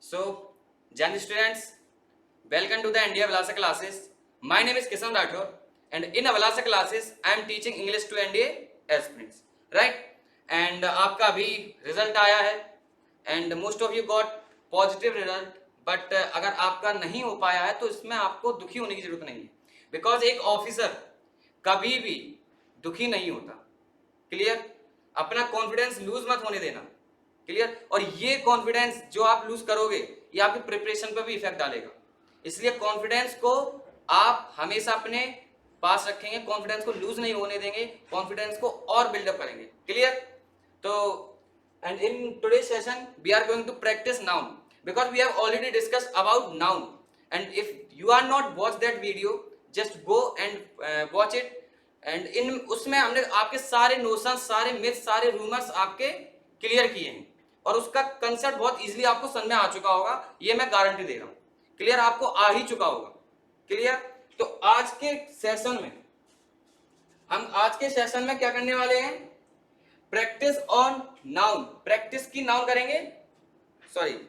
So, Jan students, welcome to the India Valasa classes. My name is Kishan Rathore, and in Valasa classes, I am teaching English to NDA aspirants, right? And आपका अभी result आया है, and most of you got positive result. But अगर आपका नहीं हो पाया है तो इसमें आपको दुखी होने की जरूरत नहीं है, बिकॉज एक ऑफिसर कभी भी दुखी नहीं होता. क्लियर? अपना कॉन्फिडेंस लूज मत होने देना. क्लियर? और ये कॉन्फिडेंस जो आप लूज करोगे ये आपकी प्रिपरेशन पर भी इफेक्ट डालेगा. इसलिए कॉन्फिडेंस को आप हमेशा अपने पास रखेंगे, कॉन्फिडेंस को लूज नहीं होने देंगे, कॉन्फिडेंस को और बिल्डअप करेंगे. क्लियर? तो and in today session we are going to practise noun, because we have already discussed about noun, and if you are not watch that video, just go and watch it. and in उसमें हमने आपके सारे notion, सारे myth, सारे rumours आपके clear किए हैं और उसका कंसेप्ट बहुत इजीली आपको समझ में आ चुका होगा, ये मैं गारंटी दे रहा हूँ. क्लियर? आपको आ ही चुका होगा. क्लियर? तो आज के सेशन में क्या करने वाले हैं? Practice on noun. प्रैक्टिस की नाउन करेंगे,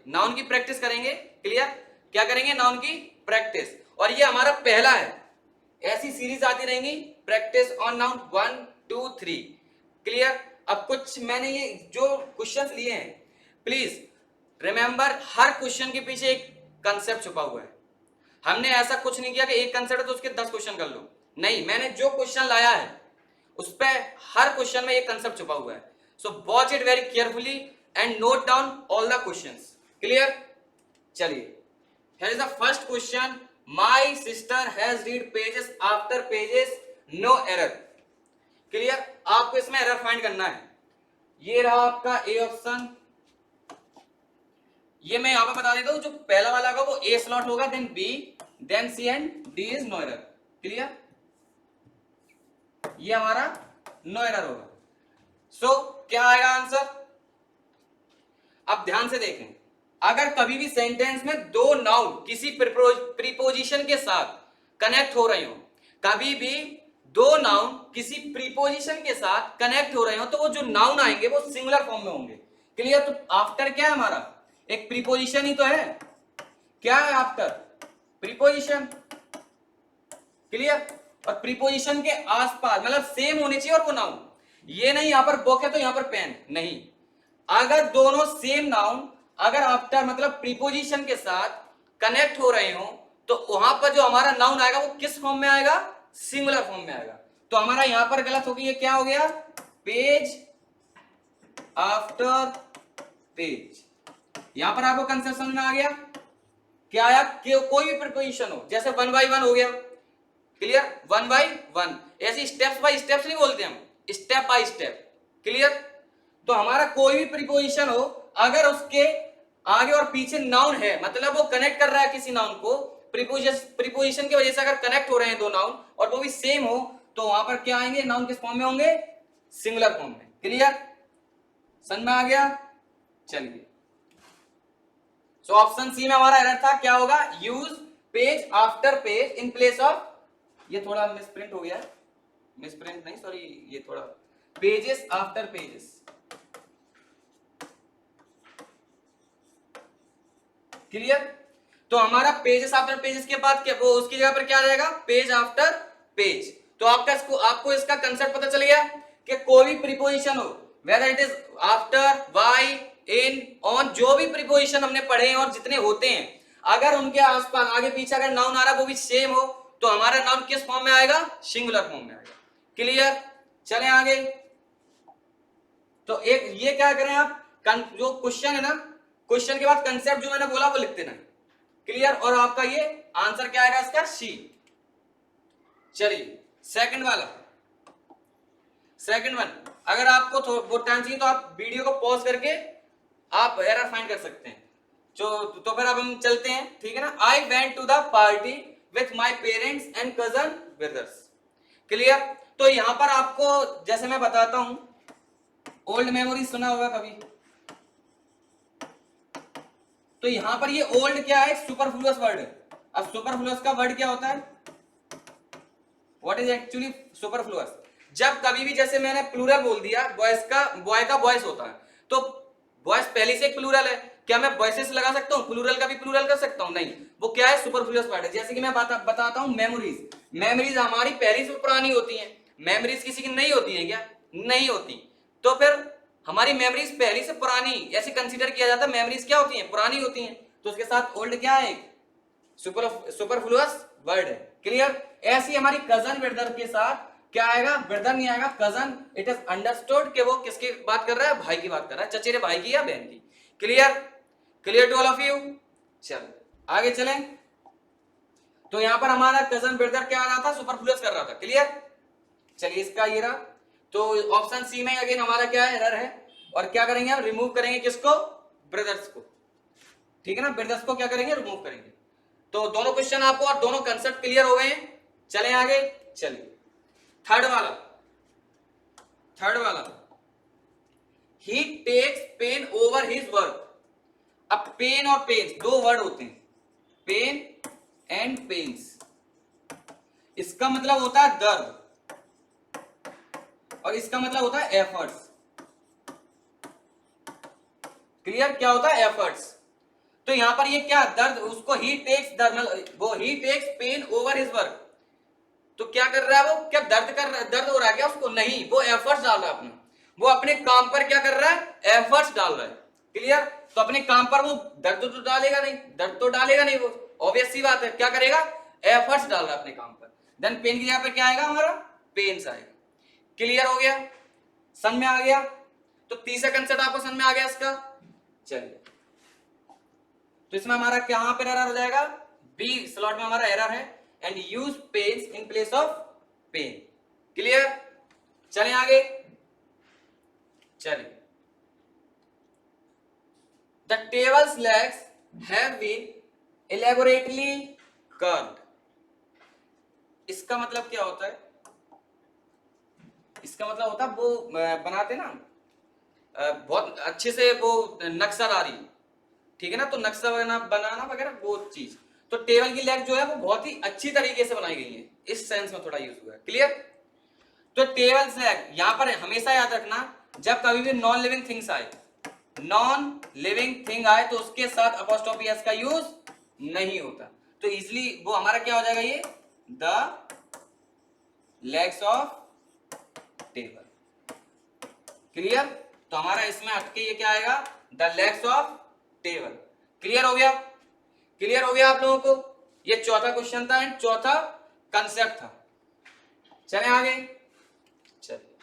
नाउन की प्रैक्टिस करेंगे. क्लियर? क्या करेंगे? नाउन की प्रैक्टिस. और ये हमारा पहला है. ऐसी सीरीज आती रहेंगी, प्रैक्टिस ऑन नाउन 1 2 3. क्लियर? अब कुछ मैंने ये जो क्वेश्चंस लिए हैं, प्लीज रिमेंबर, हर क्वेश्चन के पीछे एक कंसेप्ट छुपा हुआ है. हमने ऐसा कुछ नहीं किया कि एक कंसेप्ट है तो उसके 10 क्वेश्चन कर लो. नहीं, मैंने जो क्वेश्चन लाया है उस पर हर क्वेश्चन में एक कंसेप्ट छुपा हुआ है. So watch it very carefully and note down all the questions. Clear? चलिए, here is the first question. My sister has read pages after pages, no error. Clear? आपको इसमें एरर फाइंड करना है. ये रहा आपका ए ऑप्शन. ये मैं यहां पे बता देता हूं, जो पहला वाला होगा वो ए स्लॉट होगा, then B, then C and D is no error. Clear? ये हमारा नो एरर होगा. सो क्या आएगा आंसर? अब ध्यान से देखें, अगर कभी भी सेंटेंस में दो नाउन किसी प्रीपोजिशन के साथ कनेक्ट हो रहे हो, कभी भी दो नाउन किसी प्रीपोजिशन के साथ कनेक्ट हो रहे हो, तो वो जो नाउन आएंगे वो सिंगुलर फॉर्म में होंगे. क्लियर? तो आफ्टर क्या है हमारा? एक प्रीपोजिशन ही तो है. क्या है आफ्टर? प्रीपोजिशन. क्लियर? और प्रीपोजिशन के आसपास मतलब सेम होने चाहिए और वो नाउन. ये नहीं यहां पर बुक है तो यहां पर पेन नहीं. अगर दोनों सेम नाउन अगर आफ्टर मतलब प्रीपोजिशन के साथ कनेक्ट हो रहे हो, तो वहां पर जो हमारा नाउन आएगा वो किस फॉर्म में आएगा? सिंगुलर फॉर्म में आएगा. तो हमारा यहां पर गलत हो गया. क्या हो गया? Page after page. यहां पर आपको कंसेप्ट समझ में आ गया? क्या आया? कि कोई भी प्रीपोजिशन हो, जैसे 1 by 1 हो गया. क्लियर? 1 by 1. ऐसे स्टेप्स बाय स्टेप्स नहीं बोलते हम, स्टेप बाय स्टेप. क्लियर? तो हमारा कोई भी प्रीपोजिशन हो, अगर उसके आगे और पीछे नाउन है, मतलब वो कनेक्ट कर रहा है किसी नाउन को, प्रीपोजिशन की वजह से अगर कनेक्ट हो रहे हैं दो नाउन और वो भी सेम हो, तो वहां पर क्या आएंगे? नाउन किस फॉर्म में होंगे? सिंगुलर फॉर्म में. क्लियर? समझ में आ गया? चलिए, सो ऑप्शन सी में हमारा एरर था. क्या होगा? Use page after page in place of, ये थोड़ा मिसप्रिंट हो गया है, मिसप्रिंट नहीं सॉरी, ये थोड़ा पेजेस आफ्टर पेजेस. क्लियर? तो हमारा पेजेस आफ्टर पेजेस के बाद क्या, वो उसकी जगह पर क्या आ जाएगा? Page after page. तो आपको इसका कंसेप्ट पता चल गया कि कोई भी प्रीपोजिशन हो, whether it is after, by, in, on, जो भी प्रीपोजिशन हमने पढ़े हैं और जितने होते हैं, अगर उनके आसपास आगे पीछे अगर नाउन आ रहा है वो भी सेम हो, तो हमारा नाउन किस फॉर्म में आएगा? सिंगुलर फॉर्म में आएगा. क्लियर? चलें आगे. तो एक ये क्या करें आप, जो क्वेश्चन है ना, क्वेश्चन के बाद कंसेप्ट जो मैंने बोला वो लिख देना. क्लियर? और आपका ये आंसर क्या आएगा इसका? सी. चलिए, सेकंड वाला. सेकंड वन, अगर आपको वो टाइम चाहिए तो आप वीडियो को पॉज करके आप एरर फाइंड कर सकते हैं. तो फिर अब हम चलते हैं. ठीक है ना? I went to the party with my parents and cousin brothers. Clear? तो यहां पर आपको जैसे मैं बताता हूं, ओल्ड मेमोरी सुना होगा कभी, तो यहां पर ये ओल्ड क्या है? सुपरफ्लुअस वर्ड है. अब सुपरफ्लुअस का वर्ड क्या होता है? What is actually superfluous? जब कभी भी जैसे मैंने प्लूरल बोल दिया, बॉयज का बॉय का बॉयज होता है, तो बॉयज पहले से एक प्लूरल है, क्या मैं वॉइसेस लगा सकता हूँ, प्लूरल का भी प्लूरल कर सकता हूँ? नहीं, वो क्या है, सुपरफ्लुअस वर्ड है। जैसे कि मैं बताता हूँ मेमोरीज। मेमोरीज हमारी पहली से पुरानी होती हैं, मेमोरीज किसी की नहीं होती है क्या? नहीं होती। तो फिर हमारी मेमोरीज पहली से पुरानी ऐसे कंसीडर किया जाता है, मेमोरीज क्या होती हैं, पुरानी होती हैं, तो उसके साथ ओल्ड क्या है, सुपरफ्लुअस वर्ड है। क्लियर? ऐसी हमारी कजन ब्रदर के साथ क्या आएगा, ब्रदर नहीं आएगा, कजन। इट इज अंडरस्टूड कि वो किसकी बात कर रहा है, भाई की बात कर रहा है, चचेरे भाई की या बहन की। Clear? Clear to all of you? चलो आगे चलें। तो यहां पर हमारा कजन ब्रदर क्या आ रहा था, सुपरफ्लुअस कर रहा था। क्लियर? चलिए इसका ये रहा। तो ऑप्शन सी में अगेन हमारा क्या है, एरर है। और क्या करेंगे हम, रिमूव करेंगे किसको, ब्रदर्स को। ठीक है ना, ब्रदर्स को क्या करेंगे, रिमूव करेंगे। तो दोनों क्वेश्चन आपको और दोनों कंसेप्ट क्लियर हो गए हैं। चलें आगे। चलिए थर्ड वाला, थर्ड वाला, he takes pain over his work. अब पेन और पेन्स दो वर्ड होते हैं, पेन एंड पेन्स। इसका मतलब होता है दर्द और इसका मतलब होता है एफर्ट्स। क्लियर? क्या होता है, एफर्ट्स। तो यहां पर ये क्या, दर्द, उसको ही टेक्स दर्द, वो he takes pain over his work. तो क्या कर रहा है वो, क्या दर्द हो रहा है क्या उसको? नहीं, वो एफर्ट्स डाल रहा है अपना, वो अपने काम पर क्या कर रहा है, एफर्ट्स डाल रहा है। क्लियर? तो अपने काम पर वो दर्द तो डालेगा नहीं, दर्द तो डालेगा नहीं, वो ऑब्वियस सी बात है, क्या करेगा, एफर्ट्स डाल रहा है अपने काम पर। देन पेन की जगह पर क्या आएगा हमारा, पेन्स आएगा। क्लियर हो गया, समझ में आ गया? तो तीसरा कंसेप्ट आपको समझ में आ गया इसका। चलिए तो इसमें हमारा कहां पर एरर हो जाएगा, बी स्लॉट में हमारा एरर है, and use pens in place of pen. Clear? चलें आगे। चलिए, the tables legs have been elaborately curved। इसका मतलब क्या होता है, इसका मतलब होता है वो बनाते ना बहुत अच्छे से वो नक्शादारी, ठीक है ना, तो नक्शा बनाना वगैरह वो चीज। तो टेबल की लेग जो है वो बहुत ही अच्छी तरीके से बनाई गई है, इस सेंस में थोड़ा यूज हुआ है। क्लियर? तो टेबल लेग यहां पर हमेशा याद रखना, जब कभी भी नॉन लिविंग थिंग्स आए, नॉन लिविंग थिंग आए तो उसके साथ अपॉस्ट्रोफी एस का यूज नहीं होता। तो इजिली वो हमारा क्या हो जाएगा, ये the legs of table. Clear? तो हमारा इसमें हटके ये क्या आएगा, the legs of table. Clear हो गया? क्लियर हो गया आप लोगों को? ये चौथा क्वेश्चन था एंड चौथा कंसेप्ट था। चले आगे। चलिए,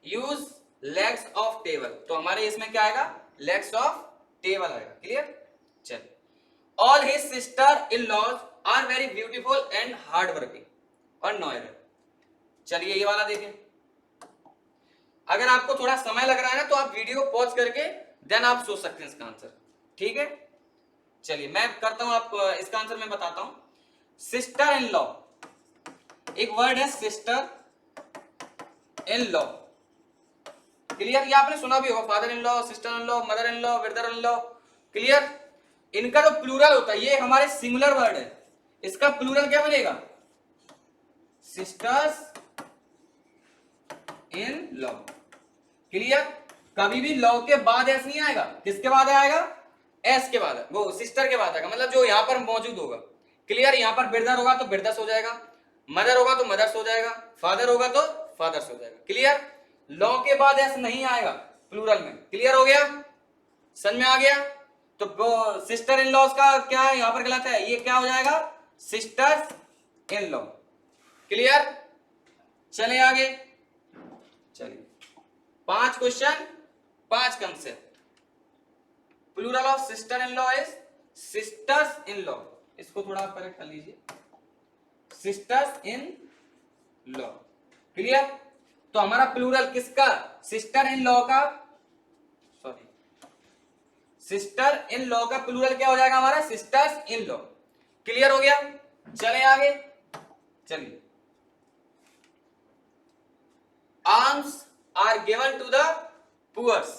यूज लेग्स ऑफ टेबल, तो हमारे इसमें क्या आएगा, लेग्स ऑफ टेबल आएगा। क्लियर? चलिए, all his sister in laws are very beautiful and hard working और नो एरर। चलिए ये वाला देखें। अगर आपको थोड़ा समय लग रहा है ना तो आप वीडियो पॉज करके देन आप सोच सकते हैं इसका आंसर। ठीक है? चलिए मैं करता हूं, आप इसका आंसर मैं बताता हूं। सिस्टर इन लॉ, एक वर्ड है सिस्टर इन लॉ। क्लियर? ये आपने सुना भी होगा, father in law, sister in law, mother in law, brother in law. Clear? इनका जो प्लूरल होता है, ये हमारे सिंगुलर वर्ड है, इसका प्लूरल क्या बनेगा, सिस्टर्स इन लॉ। क्लियर? कभी भी लॉ के बाद एस नहीं आएगा, किसके बाद आएगा, एस के बाद, वो सिस्टर के बाद आएगा, मतलब जो यहां पर मौजूद होगा। क्लियर? यहां पर ब्रदर होगा तो ब्रदर्स हो जाएगा, मदर होगा तो मदर्स हो जाएगा, फादर होगा तो फादर्स हो जाएगा। क्लियर? लॉ के बाद एस नहीं आएगा प्लूरल में। क्लियर हो गया? समझ में आ गया? तो सिस्टर इन लॉज का क्या है, यहां पर गलत है, ये क्या हो जाएगा, सिस्टर्स इन लॉ। क्लियर? चले आगे। चलिए, 5 question 5 concept. Plural of sister in law is sisters in law. इसको थोड़ा आप करेक्ट कर लीजिए, सिस्टर्स इन लॉ। क्लियर? तो हमारा प्लूरल किसका, सिस्टर इन लॉ का, सॉरी, सिस्टर इन लॉ का प्लूरल क्या हो जाएगा हमारा, सिस्टर्स इन लॉ। क्लियर हो गया? चले आगे। चलिए, arms are given to the poors.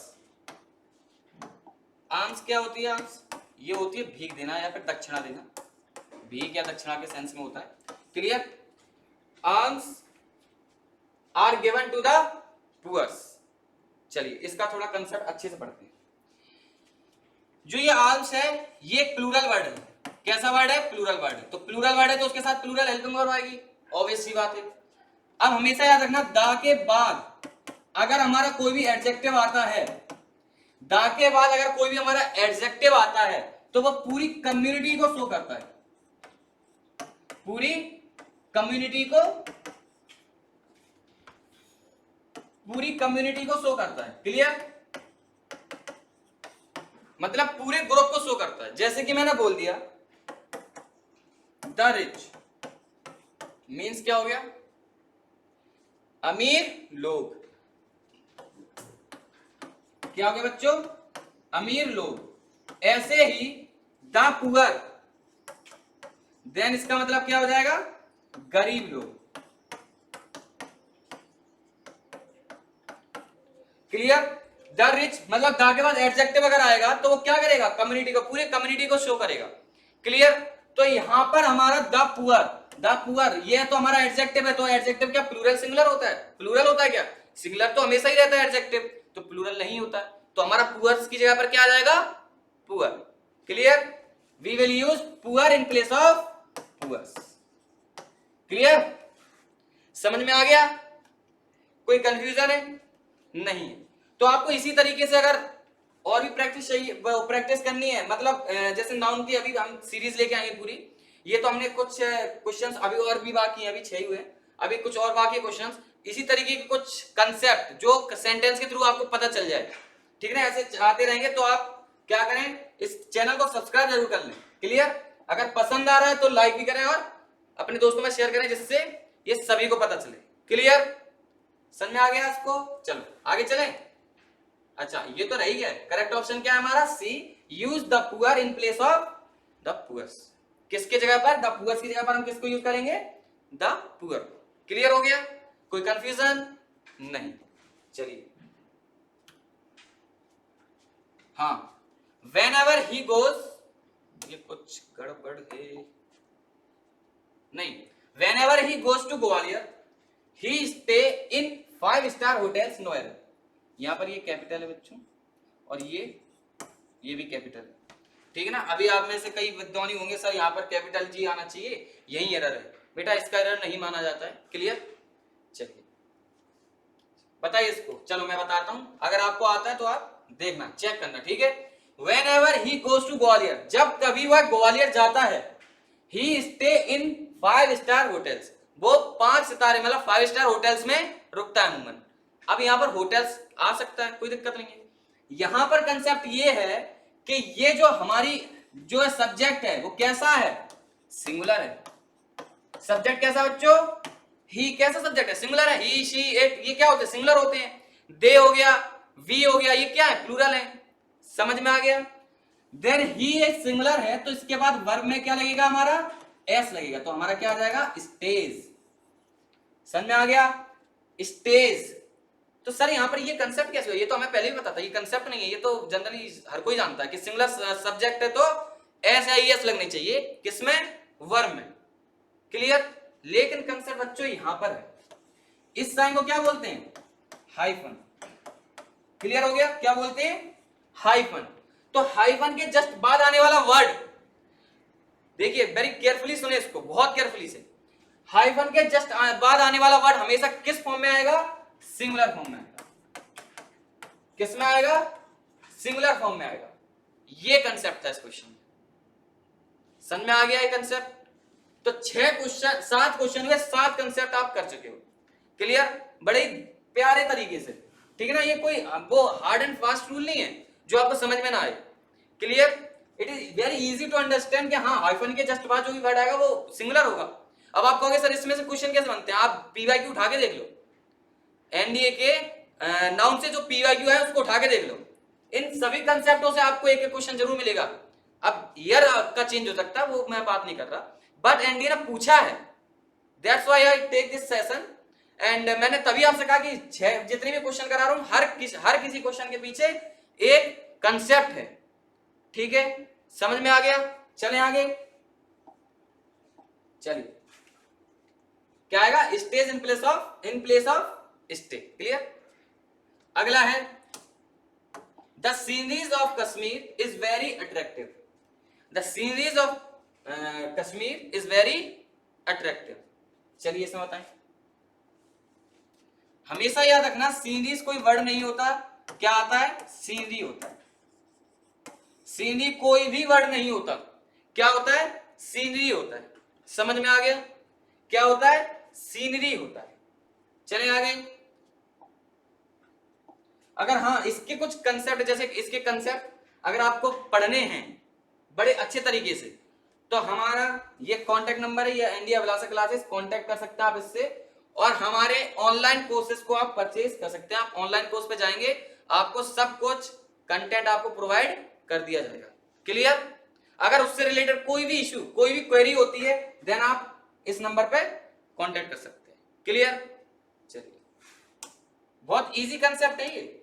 Arms क्या होती है, आर्म्स ये होती है भीख देना या फिर दक्षिणा देना, भीख या दक्षिणा के सेंस में होता है। Clear? Arms are given to the poors. चलिए इसका थोड़ा कंसेप्ट अच्छे से पढ़ते हैं। जो ये आर्म्स है ये प्लूरल वर्ड है। कैसा वर्ड है? प्लूरल वर्ड है। तो प्लूरल वर्ड है तो उसके साथ प्लूरल हेल्पिंग वर्ब आएगी, ऑब्वियस सी बात है। अब हमेशा याद रखना दा के बाद अगर हमारा कोई भी एडजेक्टिव आता है, दा के बाद अगर कोई भी हमारा एडजेक्टिव आता है तो वो पूरी कम्युनिटी को शो करता है, पूरी कम्युनिटी को शो करता है। क्लियर? मतलब पूरे ग्रुप को शो करता है। जैसे कि मैंने बोल दिया द रिच मीन्स क्या हो गया? अमीर लोग। क्या हो गया बच्चों? अमीर लोग। ऐसे ही द पुअर, देन इसका मतलब क्या हो जाएगा? गरीब लोग। क्लियर? द रिच मतलब द के बाद एडजेक्टिव अगर आएगा तो वो क्या करेगा? कम्युनिटी को, पूरे कम्युनिटी को शो करेगा। क्लियर? तो यहां पर हमारा द पुअर ये तो हमारा एडजेक्टिव है। तो एडजेक्टिव क्या प्लूरल सिंगुलर होता है? प्लूरल होता है क्या? सिंगुलर तो हमेशा ही रहता है एडजेक्टिव, तो प्लूरल नहीं होता। तो हमारा पुअर्स की जगह पर क्या आ जाएगा? Poor. Clear? We will use poor in place of poors. Clear? समझ में आ गया? कोई कंफ्यूजन है? नहीं है। तो आपको इसी तरीके से अगर और भी प्रैक्टिस चाहिए, प्रैक्टिस करनी है, मतलब जैसे नाउन की अभी हम सीरीज लेके आएंगे पूरी। ये तो हमने कुछ क्वेश्चंस अभी और भी बाकी हैं, अभी 6 ही हुए, अभी कुछ और बाकी क्वेश्चंस। इसी तरीके के कुछ कंसेप्ट जो सेंटेंस के थ्रू आपको पता चल जाए, ठीक है ना? ऐसे आते रहेंगे तो आप क्या करें, इस चैनल को सब्सक्राइब जरूर कर लें। क्लियर? अगर पसंद आ रहा है तो लाइक भी करें और अपने दोस्तों में शेयर करें, जिससे ये सभी को पता चले। क्लियर? समझ में आ गया इसको? चलो आगे चलें। अच्छा, ये तो रही है। करेक्ट ऑप्शन क्या है हमारा? C, use the poor in place of the poors. किसके जगह पर? द पुअर्स की जगह पर हम किसको यूज करेंगे? The poor. क्लियर हो गया? कोई कंफ्यूजन नहीं? चलिए, हाँ, वेन एवर ही गोज, ये कुछ गड़बड़ है, नहीं, whenever he goes to Gwalior he stay in 5 star hotels Noida. यहां पर ये कैपिटल है बच्चों, और ये भी कैपिटल है, ठीक है ना? अभी आप में से कई विद्वानी होंगे, सर यहाँ पर कैपिटल जी आना चाहिए, यही एरर है। बेटा इसका एरर नहीं माना जाता है। क्लियर? चलिए बताइए इसको। चलो मैं बताता हूं, अगर आपको आता है तो आप देखना, चेक करना, ठीक है? Whenever he goes to Gwalior, जब कभी वह ग्वालियर जाता है, he stay in 5 star hotels, वो 5 सितारे मतलब 5 स्टार होटल्स में रुकता है अमूमन। अब यहां पर होटल्स आ सकता है, कोई दिक्कत नहीं है। यहां पर कंसेप्ट ये है कि ये जो हमारी जो सब्जेक्ट है वो कैसा है? सिंगुलर है। सब्जेक्ट कैसा बच्चों? ही। कैसा सब्जेक्ट है? सिंगुलर है। ही, शी, इट, ये क्या होते हैं? सिंगुलर होते हैं। दे हो गया, वी हो गया, ये क्या है? प्लूरल है। समझ में आ गया? देन ही एक सिंगुलर है तो इसके बाद वर्ब में क्या लगेगा हमारा? एस लगेगा, तो हमारा क्या आ जाएगा? स्टेज। समझ में आ गया? स्टेज। तो सर यहाँ पर ये कंसेप्ट कैसे हुआ? ये तो हमें पहले ही पता था, ये कंसेप्ट नहीं है, ये तो जनरली हर कोई जानता है कि सिंगुलर सब्जेक्ट है तो एस या ई एस लगनी चाहिए, किसमें? वर्ब में। क्लियर? लेकिन कंसेप्ट बच्चों यहां पर है, इस साइन को क्या बोलते हैं? हाइफन। क्लियर हो गया? क्या बोलते हैं? हाइफन। तो हाइफन के जस्ट बाद आने वाला वर्ड, देखिए वेरी केयरफुली सुने इसको, बहुत केयरफुली से। हाइफन के जस्ट बाद आने वाला वर्ड हमेशा किस फॉर्म में आएगा? सिंगुलर फॉर्म में आएगा। किस में आएगा? सिंगुलर फॉर्म में आएगा। ये कंसेप्ट था इस क्वेश्चन में। समझ में आ गया ये कंसेप्ट? तो 6 क्वेश्चन, 7 क्वेश्चन हुए, 7 कंसेप्ट आप कर चुके हो। क्लियर? बड़े प्यारे तरीके से, ठीक है ना? ये कोई वो हार्ड एंड फास्ट रूल नहीं है जो आपको समझ में ना आए। Clear? It is very easy to understand कि हाँ, हाइफन के जस्ट बाद जो भी वर्ड आएगा वो सिंगुलर होगा। अब आप कहोगे सर इसमें से क्वेश्चन कैसे बनते हैं? आप पीवाईक्यू उठा के देख लो, एनडीए के नाउन से जो पीवाईक्यू है उसको उठा के देख लो, इन सभी कंसेप्टों से आपको एक एक क्वेश्चन जरूर मिलेगा। अब ईयर का चेंज हो सकता है, वो मैं बात नहीं कर रहा, बट एनडीए ने पूछा है, that's why I take this session. And मैंने तभी आपसे कहा कि जितने भी क्वेश्चन करा रहा हूं, हर किसी क्वेश्चन के पीछे एक कंसेप्ट है। ठीक है? समझ में आ गया? चलें आगे। चलिए, क्या आएगा? Stage in place of stay. Clear? अगला है the sceneries of Kashmir is very attractive. The sceneries of Kashmir is very attractive. चलिए इसमें बताएं। हमेशा याद रखना सीनरीज कोई वर्ड नहीं होता, क्या आता है? सीनरी होता है। सीनरी कोई भी वर्ड नहीं होता, क्या होता है? सीनरी होता है। समझ में आ गया? क्या होता है? सीनरी होता है। चले आगे। अगर हाँ इसके कुछ कंसेप्ट, जैसे इसके कंसेप्ट अगर आपको पढ़ने हैं बड़े अच्छे तरीके से, तो हमारा ये कांटेक्ट नंबर है, ये इंडिया अभिलाषा क्लासेस, कांटेक्ट कर सकते हैं आप इससे, और हमारे ऑनलाइन कोर्सेज को आप परचेज कर सकते हैं। आप ऑनलाइन कोर्स पे जाएंगे, आपको सब कुछ कंटेंट आपको प्रोवाइड कर दिया जाएगा। क्लियर? अगर उससे रिलेटेड कोई भी इशू, कोई भी क्वेरी होती है, देन आप इस नंबर पे कांटेक्ट कर सकते हैं। क्लियर? चलिए, बहुत इजी कंसेप्ट है ये।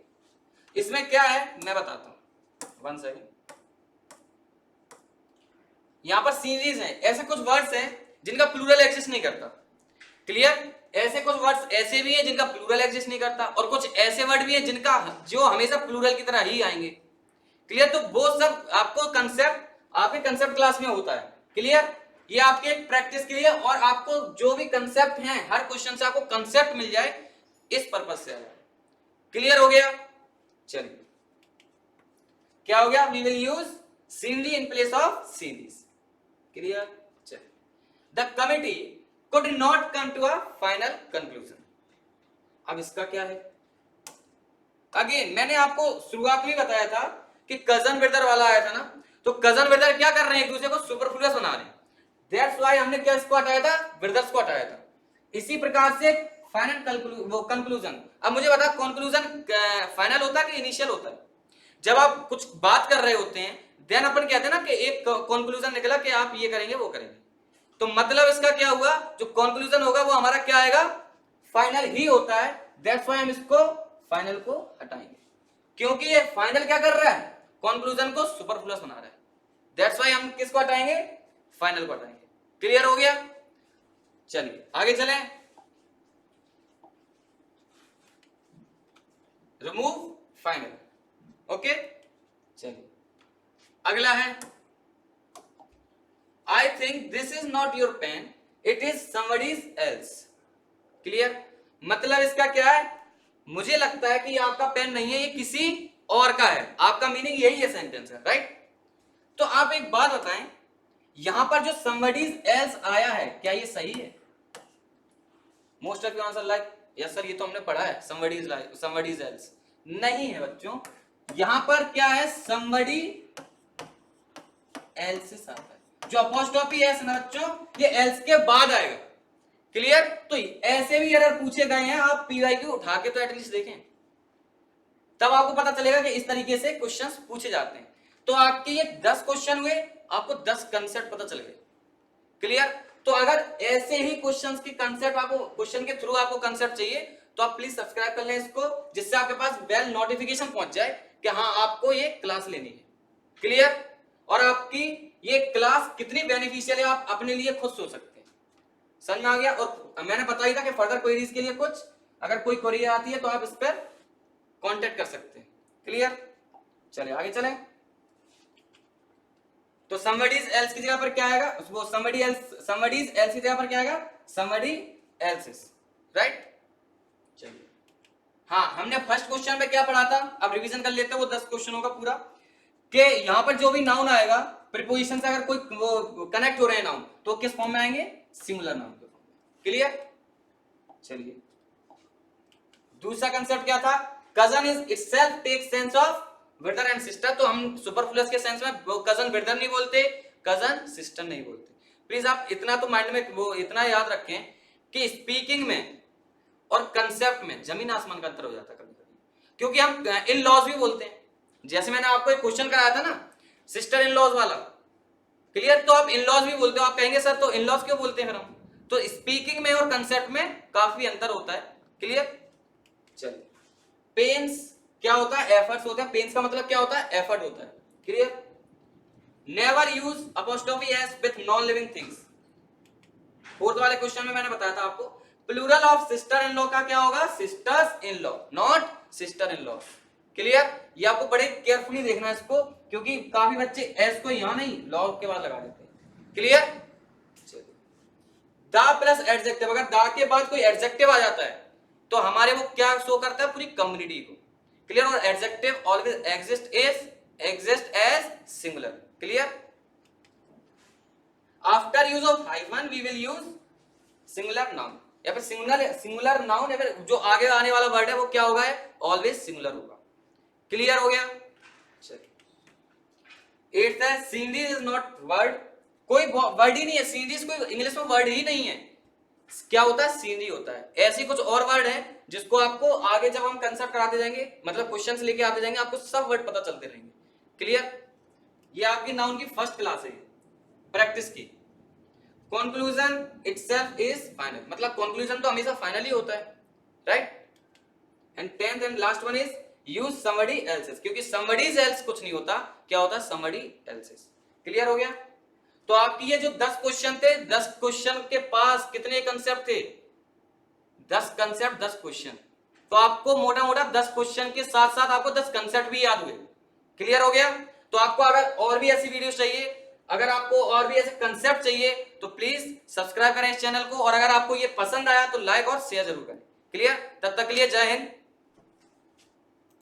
इसमें क्या है मैं बताता हूं, 1 सेकंड। यहां पर सीरीज है, ऐसे कुछ वर्ड्स हैं जिनका प्लूरल एग्जिस्ट नहीं करता। क्लियर? ऐसे कुछ वर्ड्स ऐसे भी हैं जिनका प्लूरल एग्जिस्ट नहीं करता, और कुछ ऐसे वर्ड भी हैं जिनका जो हमेशा प्लूरल की तरह ही आएंगे। क्लियर? तो वो सब आपको कंसेप्ट आपके कंसेप्ट क्लास में होता है। क्लियर? ये आपके प्रैक्टिस के लिए, और आपको जो भी कंसेप्ट हैं हर क्वेश्चन से आपको कंसेप्ट मिल जाए, इस पर्पज से आया। क्लियर हो गया? चलिए, क्या हो गया? We will use scenery in place of series. Clear? चलिए, the committee could not come to a final conclusion। अब इसका क्या है? अगेन मैंने आपको शुरुआत में बताया था कि कजन ब्रदर वाला आया था ना, तो कजन ब्रदर क्या कर रहे हैं? एक दूसरे को सुपरफ्लूअस बना रहे हैं। दैट्स व्हाई हमने क्या इसको हटाया था? ब्रदर्स को हटाया था। इसी प्रकार से फाइनल वो कंक्लूजन। अब मुझे बता, कंक्लूजन फाइनल होता है कि इनिशियल होता है? जब आप कुछ बात कर रहे होते हैं, देन अपन कहते हैं ना कि एक कंक्लूजन निकला कि आप ये करेंगे वो करेंगे, तो मतलब इसका क्या हुआ? जो कंक्लूजन होगा वो हमारा क्या आएगा? फाइनल ही होता है। दैट्स व्हाई हम इसको फाइनल को हटाएंगे, क्योंकि ये फाइनल क्या कर रहा है? कंक्लूजन को सुपरफ्लूअस बना रहा है। दैट्स व्हाई हम किसको हटाएंगे? फाइनल को हटाएंगे। क्लियर हो गया? चलिए आगे चलें। Remove final. ओके, चलिए अगला है, I think this is not your pen, it is somebody else। Clear? मतलब इसका क्या है? मुझे लगता है कि ये आपका पेन नहीं है, ये किसी और का है। आपका मीनिंग यही है सेंटेंस है, राइट? तो आप एक बात बताएं, यहां पर जो somebody else आया है, क्या ये सही है? Most of you answer like yes sir, ये तो हमने पढ़ा है, somebody else। नहीं है बच्चों, यहां पर क्या है? somebody else आता है। जो अपॉस्ट्रोफी एस ना बच्चों, ये एल्स के बाद आएगा। क्लियर? तो ऐसे भी एरर पूछे गए हैं, आप पीवाईक्यू उठा के तो एटलीस्ट देखें, तब आपको पता चलेगा कि इस तरीके से क्वेश्चंस पूछे जाते हैं। तो आपके ये 10 क्वेश्चन हुए, आपको 10 कंसेप्ट पता चल गए। क्लियर? तो अगर ऐसे ही क्वेश्चंस की कंसेप्ट आपको, क्वेश्चन के थ्रू आपको कंसेप्ट चाहिए, तो आप प्लीज सब्सक्राइब कर लें इसको, जिससे आपके पास बेल नोटिफिकेशन पहुंच जाए कि हाँ आपको ये क्लास लेनी है। क्लियर? और आपकी ये क्लास कितनी बेनिफिशियल है आप अपने लिए खुद सोच सकते हैं। समझ में आ गया? और मैंने बताया था कि फर्दर क्वेरीज के लिए कुछ अगर कोई क्वेरी आती है तो आप इस पर कांटेक्ट कर सकते हैं। क्लियर? चलिए आगे चलें। तो somebody else की जगह पर क्या आएगा? वो somebody else की जगह पर क्या आएगा? somebody else's, right? चलिए, हाँ हमने फर्स्ट क्वेश्चन में क्या पढ़ा था, अब रिवीजन कर लेते हैं, वो 10 क्वेश्चनों का पूरा, कि यहां पर जो भी नाउन आएगा प्रीपोजिशन से अगर कोई वो कनेक्ट हो रहे हैं नाउन, तो किस फॉर्म में आएंगे? सिंगुलर नाउन के फॉर्म में। क्लियर? चलिए, दूसरा कंसेप्ट क्या था? Cousin is itself take sense of brother and sister. तो हम सुपरफ्लूअस के सेंस में कजन ब्रदर नहीं बोलते, कजन सिस्टर नहीं बोलते। प्लीज आप इतना तो माइंड में वो इतना याद रखें कि स्पीकिंग में और कंसेप्ट में जमीन आसमान का अंतर हो जाता है कभी कभी, क्योंकि हम इन लॉज भी बोलते हैं। जैसे मैंने आपको एक क्वेश्चन कराया था ना, सिस्टर इन लॉज वाला। क्लियर? तो आप इन लॉज भी बोलते हो, आप कहेंगे सर तो इन लॉज क्यों बोलते हैं फिर हम? तो स्पीकिंग में और कंसेप्ट में काफी अंतर होता है। क्लियर? चलिए, पेन्स क्या होता है? एफर्ट्स होता है। पेन्स का मतलब क्या होता है? एफर्ट होता है। Clear? Never use apostrophe S with non living things. Fourth वाले क्वेश्चन में मैंने बताया था आपको, plural of sister in law का क्या होगा? Sisters in law, not sister in law. Clear? ये आपको बड़े केयरफुली देखना है इसको, क्योंकि काफी बच्चे एस को यहां नहीं लॉग के बाद लगा देते हैं। क्लियर? द प्लस एडजेक्टिव, अगर द के बाद कोई एडजेक्टिव आ जाता है तो हमारे वो क्या शो करता है, पूरी कम्युनिटी को। क्लियर? और adjective always exist as singular. Clear? After use of hyphen we will use singular noun, या फिर सिंगुलर नाउन, या फिर जो आगे आने वाला वर्ड है वो क्या होगा, ऑलवेज सिंगुलर होगा। क्लियर हो गया? चलिए, एट्थ है सीरीज इज नॉट वर्ड, कोई वर्ड ही नहीं है, सीरीज कोई इंग्लिश में वर्ड ही नहीं है। क्या होता है, सीनरी होता है। ऐसे कुछ और वर्ड है जिसको आपको आगे जब हम कंसेप्ट कराते जाएंगे, मतलब क्वेश्चंस लेके आते जाएंगे, आपको सब वर्ड पता चलते रहेंगे। क्लियर? ये आपकी नाउन की फर्स्ट क्लास है प्रैक्टिस की। कंक्लूजन इटसेल्फ इज फाइनल, मतलब कंक्लूजन तो हमेशा फाइनल ही होता है, right? And tenth and last one is use somebody else's, क्योंकि समबडी एल्स कुछ नहीं होता, क्या होता है, समबडी एल्सेस। क्लियर हो गया? तो आपकी ये जो 10 क्वेश्चन थे, 10 क्वेश्चन के पास कितने कंसेप्ट थे, 10 कंसेप्ट 10 क्वेश्चन। तो आपको मोटा मोटा 10 क्वेश्चन के साथ साथ आपको 10 कंसेप्ट भी याद हुए। क्लियर हो गया? तो आपको अगर और भी ऐसी वीडियो चाहिए, अगर आपको और भी ऐसे कंसेप्ट चाहिए, तो प्लीज सब्सक्राइब करें इस चैनल को, और अगर आपको ये पसंद आया तो लाइक और शेयर जरूर करें। क्लियर? तब तक के लिए जय हिंद।